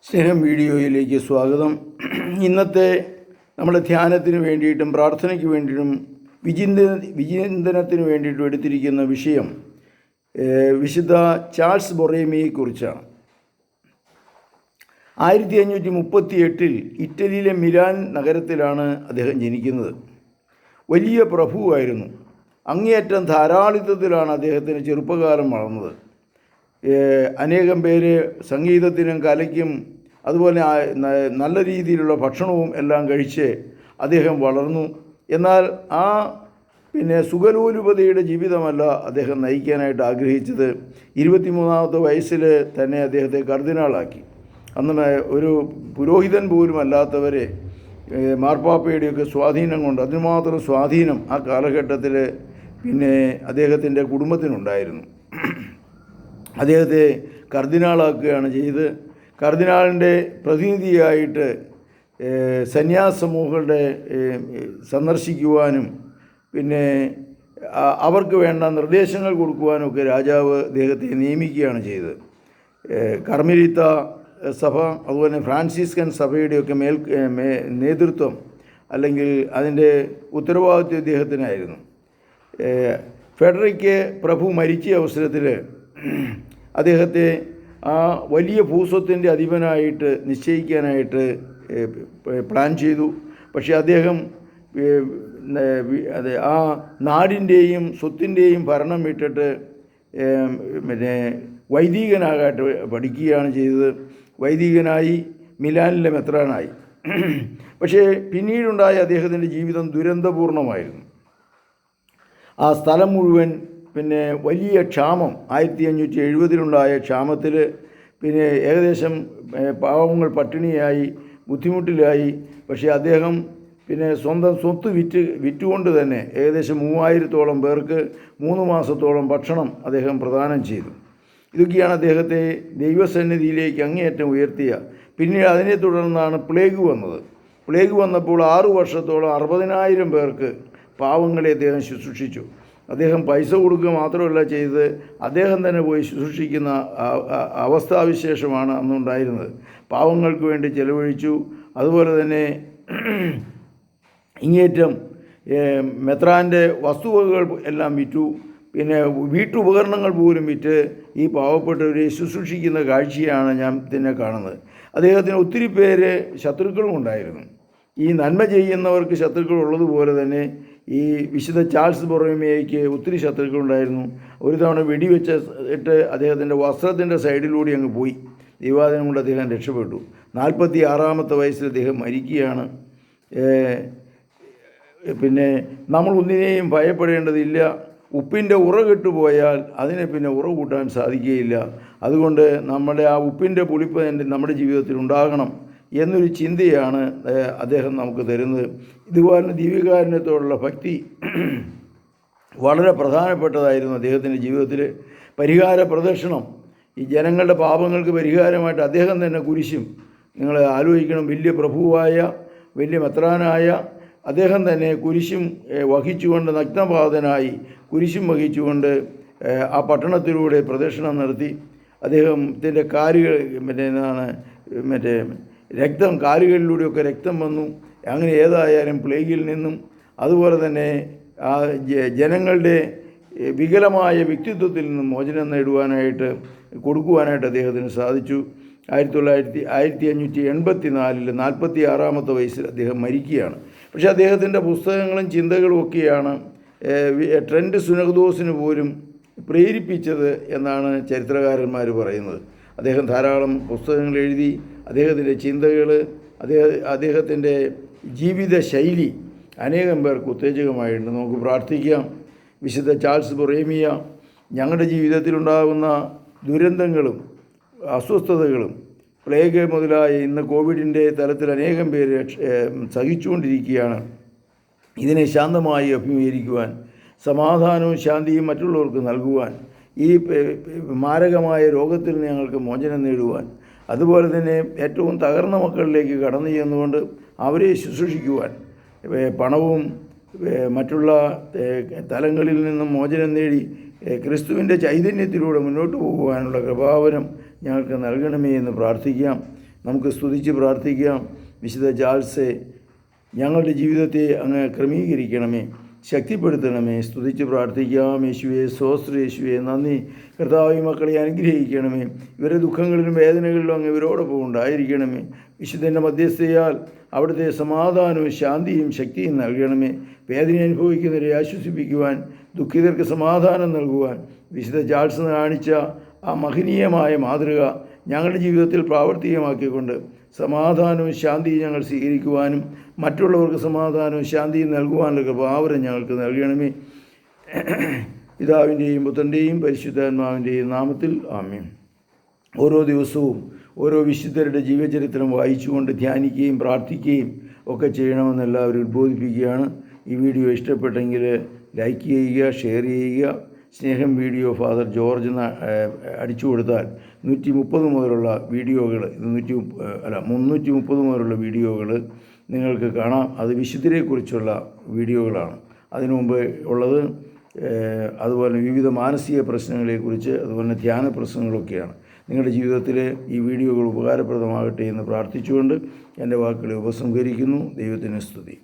സ്നേഹം വീഡിയോയിലേക്ക് സ്വാഗതം. ഇന്നത്തെ നമ്മുടെ ധ്യാനത്തിന് വേണ്ടിയിട്ടും പ്രാർത്ഥനയ്ക്ക് വേണ്ടിയിട്ടും വിചിന്തനത്തിന് വേണ്ടിയിട്ടും എടുത്തിരിക്കുന്ന വിഷയം വിശുദ്ധ ചാൾസ് ബൊറേമിയെക്കുറിച്ചാണ്. 1538 ഇറ്റലിയിലെ മിലാൻ നഗരത്തിലാണ് അദ്ദേഹം ജനിക്കുന്നത്. വലിയ പ്രഭുവായിരുന്നു. അങ്ങേയറ്റം ധാരാളിത്തത്തിലാണ് അദ്ദേഹത്തിന് ചെറുപ്പകാലം വളർന്നത്. അനേകം പേര് സംഗീതത്തിനും കലയ്ക്കും അതുപോലെ നല്ല രീതിയിലുള്ള ഭക്ഷണവും എല്ലാം കഴിച്ച് അദ്ദേഹം വളർന്നു. എന്നാൽ സുഖലോലുപതയുടെ ജീവിതമല്ല അദ്ദേഹം നയിക്കാനായിട്ട് ആഗ്രഹിച്ചത്. 23-ാമത്തെ വയസ്സിൽ തന്നെ അദ്ദേഹത്തെ കർദിനാളാക്കി. അന്ന് ഒരു പുരോഹിതൻ പോലും അല്ലാത്തവരെ മാർപ്പാപ്പയുടെയൊക്കെ സ്വാധീനം കൊണ്ട് അതിനുമാത്രം സ്വാധീനം ആ കാലഘട്ടത്തിൽ അദ്ദേഹത്തിൻ്റെ കുടുംബത്തിനുണ്ടായിരുന്നു. അദ്ദേഹത്തെ കർദിനാളാക്കുകയാണ് ചെയ്ത്. കർദിനാളിൻ്റെ പ്രതിനിധിയായിട്ട് സന്യാസ സമൂഹങ്ങളുടെ സന്ദർശിക്കുവാനും അവർക്ക് വേണ്ട നിർദ്ദേശങ്ങൾ കൊടുക്കുവാനും ഒക്കെ രാജാവ് അദ്ദേഹത്തെ നിയമിക്കുകയാണ് ചെയ്തത്. കർമ്മലിത്ത സഭ അതുപോലെ ഫ്രാൻസിസ്കൻ സഭയുടെയൊക്കെ നേതൃത്വം അല്ലെങ്കിൽ അതിൻ്റെ ഉത്തരവാദിത്വം ഇദ്ദേഹത്തിനായിരുന്നു. ഫെഡറിക്ക് പ്രഭു മരിച്ച അവസരത്തിൽ അദ്ദേഹത്തെ ആ വലിയ ഭൂസ്വത്തിൻ്റെ അധിപനായിട്ട് നിശ്ചയിക്കാനായിട്ട് പ്ലാൻ ചെയ്തു. പക്ഷേ അദ്ദേഹം ആ നാടിൻ്റെയും സ്വത്തിൻ്റെയും ഭരണം വിട്ടിട്ട് വൈദികനാകാട്ട് പഠിക്കുകയാണ് ചെയ്തത്. വൈദികനായി മിലാനിലെ മെത്രാനായി. പക്ഷേ പിന്നീടുണ്ടായ അദ്ദേഹത്തിൻ്റെ ജീവിതം ദുരന്തപൂർണമായിരുന്നു. ആ സ്ഥലം മുഴുവൻ വലിയ ക്ഷാമം, 1570 ക്ഷാമത്തിൽ ഏകദേശം പാവങ്ങൾ പട്ടിണിയായി ബുദ്ധിമുട്ടിലായി. പക്ഷേ അദ്ദേഹം സ്വന്തം സ്വത്ത് വിറ്റുകൊണ്ട് തന്നെ ഏകദേശം 3000-ഓളം പേർക്ക് 3 മാസത്തോളം ഭക്ഷണം അദ്ദേഹം പ്രദാനം ചെയ്തു. ഇതൊക്കെയാണ് അദ്ദേഹത്തെ ദൈവസന്നിധിയിലേക്ക് അങ്ങേയറ്റം ഉയർത്തിയ. പിന്നീട് അതിനെ തുടർന്നാണ് പ്ലേഗ് വന്നത്. പ്ലേഗ് വന്നപ്പോൾ 6 വർഷത്തോളം 60,000 പേർക്ക് പാവങ്ങളെ അദ്ദേഹം ശുശ്രൂഷിച്ചു. അദ്ദേഹം പൈസ കൊടുക്കുക മാത്രമല്ല ചെയ്തത്, അദ്ദേഹം തന്നെ പോയി ശുശ്രൂഷിക്കുന്ന അവസ്ഥാവിശേഷമാണ് അന്നുണ്ടായിരുന്നത്. പാവങ്ങൾക്ക് വേണ്ടി ചെലവഴിച്ചു. അതുപോലെ തന്നെ ഇങ്ങേറ്റം മെത്രാൻ്റെ വസ്തുവകകൾ എല്ലാം വിറ്റു. വീട്ടുപകരണങ്ങൾ പോലും വിറ്റ് ഈ പാവപ്പെട്ടവരെ ശുശ്രൂഷിക്കുന്ന കാഴ്ചയാണ് ഞാൻ തന്നെ കാണുന്നത്. അദ്ദേഹത്തിന് ഒത്തിരി പേര് ശത്രുക്കളും ഉണ്ടായിരുന്നു. ഈ നന്മ ചെയ്യുന്നവർക്ക് ശത്രുക്കൾ ഉള്ളതുപോലെ തന്നെ ഈ വിശുദ്ധ ചാൾസ് ബൊറേമിയയ്ക്ക് ഒത്തിരി ശത്രുക്കളുണ്ടായിരുന്നു. ഒരു തവണ വെടിവെച്ചിട്ട് അദ്ദേഹത്തിൻ്റെ വസ്ത്രത്തിൻ്റെ സൈഡിലൂടെ അങ്ങ് പോയി. ദൈവാധീനം കൊണ്ട് അദ്ദേഹം രക്ഷപ്പെട്ടു. 46-ാമത്തെ വയസ്സിൽ അദ്ദേഹം മരിക്കുകയാണ്. നമ്മൾ ഒന്നിനെയും ഭയപ്പെടേണ്ടതില്ല. ഉപ്പിൻ്റെ ഉറ കെട്ടുപോയാൽ അതിനെ ഉറ കൂട്ടാൻ സാധിക്കുകയില്ല. അതുകൊണ്ട് നമ്മുടെ ആ ഉപ്പിൻ്റെ പുളിപ്പ് നമ്മുടെ ജീവിതത്തിൽ ഉണ്ടാകണം എന്നൊരു ചിന്തയാണ് അദ്ദേഹം നമുക്ക് തരുന്നത്. ഇതുപോലെ ദിവ്യകാരുണ്യത്തോടുള്ള ഭക്തി വളരെ പ്രധാനപ്പെട്ടതായിരുന്നു അദ്ദേഹത്തിൻ്റെ ജീവിതത്തിൽ. പരിഹാര പ്രദർശനം, ഈ ജനങ്ങളുടെ പാപങ്ങൾക്ക് പരിഹാരമായിട്ട് അദ്ദേഹം തന്നെ കുരിശും, നിങ്ങൾ ആലോചിക്കണം, വലിയ പ്രഭുവായ വലിയ മെത്രാനായ അദ്ദേഹം തന്നെ കുരിശും വഹിച്ചുകൊണ്ട് നഗ്നപാതനായി കുരിശും വഹിച്ചുകൊണ്ട് ആ പട്ടണത്തിലൂടെ പ്രദക്ഷിണം നടത്തി. അദ്ദേഹത്തിൻ്റെ കാലുകൾ രക്തം, കാലുകളിലൂടെയൊക്കെ രക്തം വന്നു. അങ്ങനെ ഏതായാലും പ്ലേഗിൽ നിന്നും അതുപോലെ തന്നെ ആ ജനങ്ങളുടെ വികലമായ വ്യക്തിത്വത്തിൽ നിന്നും മോചനം നേടുവാനായിട്ട് കൊടുക്കുവാനായിട്ട് അദ്ദേഹത്തിന് സാധിച്ചു. 1584 46-ാമത്തെ വയസ്സിൽ അദ്ദേഹം മരിക്കുകയാണ്. പക്ഷേ അദ്ദേഹത്തിൻ്റെ പുസ്തകങ്ങളും ചിന്തകളും ഒക്കെയാണ് ട്രെൻറ്റ് സുനഹദോസിന് പോലും പ്രേരിപ്പിച്ചത് എന്നാണ് ചരിത്രകാരന്മാർ പറയുന്നത്. അദ്ദേഹം ധാരാളം പുസ്തകങ്ങൾ എഴുതി. അദ്ദേഹത്തിൻ്റെ ചിന്തകൾ, അദ്ദേഹത്തിൻ്റെ ജീവിത ശൈലി അനേകം പേർക്ക് ഉത്തേജകമായിട്ടുണ്ട്. നമുക്ക് പ്രാർത്ഥിക്കാം. വിശുദ്ധ ചാൾസ് ബൊറേമിയ ഞങ്ങളുടെ ജീവിതത്തിലുണ്ടാകുന്ന ദുരന്തങ്ങളും അസ്വസ്ഥതകളും പ്ലേഗ് മുതലായ ഇന്ന് കോവിഡിൻ്റെ തലത്തിൽ അനേകം പേര് സഹിച്ചുകൊണ്ടിരിക്കുകയാണ്. ഇതിനെ ശാന്തമായി അഭിമുഖീകരിക്കുവാൻ, സമാധാനവും ശാന്തിയും മറ്റുള്ളവർക്ക് നൽകുവാൻ, ഈ മാരകമായ രോഗത്തിൽ ഞങ്ങൾക്ക് മോചനം നേടുവാൻ, അതുപോലെ തന്നെ ഏറ്റവും തകർന്ന മക്കളിലേക്ക് കടന്നു ചെന്നുകൊണ്ട് അവരെ ശുശ്രൂഷിക്കുവാൻ, പണവും മറ്റുള്ള തലങ്ങളിൽ നിന്നും മോചനം നേടി ക്രിസ്തുവിൻ്റെ ചൈതന്യത്തിലൂടെ മുന്നോട്ട് പോകുവാനുള്ള കൃപാവരം ഞങ്ങൾക്ക് നൽകണമേ എന്ന് പ്രാർത്ഥിക്കാം. നമുക്ക് സ്തുതിച്ച് പ്രാർത്ഥിക്കാം. വിശുദ്ധ ജാൾസെ, ഞങ്ങളുടെ ജീവിതത്തെ അങ്ങ് ക്രമീകരിക്കണമേ, ശക്തിപ്പെടുത്തണമേ. സ്തുതിച്ച് പ്രാർത്ഥിക്കാം. യേശുവേ സ്വസ്ത്ര, യേശുവേ നന്ദി. കർത്താവ് മക്കളെ അനുഗ്രഹിക്കണമേ. ഇവരുടെ ദുഃഖങ്ങളിലും വേദനകളിലും അങ്ങ് ഇവരോടൊപ്പം ഉണ്ടായിരിക്കണമേ. വിശുദ്ധൻ്റെ മധ്യസ്ഥയാൽ അവിടുത്തെ സമാധാനവും ശാന്തിയും ശക്തിയും നൽകണമേ. വേദന അനുഭവിക്കുന്നവരെ ആശ്വസിപ്പിക്കുവാൻ, ദുഃഖിതർക്ക് സമാധാനം നൽകുവാൻ വിശുദ്ധ ജാൾസ് കാണിച്ച ആ മഹനീയമായ മാതൃക ഞങ്ങളുടെ ജീവിതത്തിൽ പ്രാവർത്തികമാക്കിക്കൊണ്ട് സമാധാനവും ശാന്തിയും ഞങ്ങൾ സ്വീകരിക്കുവാനും മറ്റുള്ളവർക്ക് സമാധാനവും ശാന്തിയും നൽകുവാനുള്ള കൃപാവരം ഞങ്ങൾക്ക് നൽകണമേ. പിതാവിൻ്റെയും പുത്രൻ്റെയും പരിശുദ്ധാത്മാവിൻ്റെയും നാമത്തിൽ ആമേൻ. ഓരോ ദിവസവും ഓരോ വിശുദ്ധരുടെ ജീവചരിത്രം വായിച്ചുകൊണ്ട് ധ്യാനിക്കുകയും പ്രാർത്ഥിക്കുകയും ഒക്കെ ചെയ്യണമെന്ന് എല്ലാവരും ഉദ്ബോധിപ്പിക്കുകയാണ്. ഈ വീഡിയോ ഇഷ്ടപ്പെട്ടെങ്കിൽ ലൈക്ക് ചെയ്യുക, ഷെയർ ചെയ്യുക. സ്നേഹം വീഡിയോ ഫാദർ ജോർജ് അടിച്ചു കൊടുത്താൽ 130 മുതലുള്ള വീഡിയോകൾ, 330 മുതലുള്ള വീഡിയോകൾ നിങ്ങൾക്ക് കാണാം. അത് വിശുദ്ധരെക്കുറിച്ചുള്ള വീഡിയോകളാണ്. അതിനു മുമ്പ് ഉള്ളത് അതുപോലെ വിവിധ മാനസിക പ്രശ്നങ്ങളെക്കുറിച്ച്, അതുപോലെ ധ്യാന പ്രശ്നങ്ങളൊക്കെയാണ്. നിങ്ങളുടെ ജീവിതത്തിൽ ഈ വീഡിയോകൾ ഉപകാരപ്രദമാകട്ടെ എന്ന് പ്രാർത്ഥിച്ചുകൊണ്ട് എൻ്റെ വാക്കുകളെ ഉപസംഹരിക്കുന്നു. ദൈവത്തിന് സ്തുതി.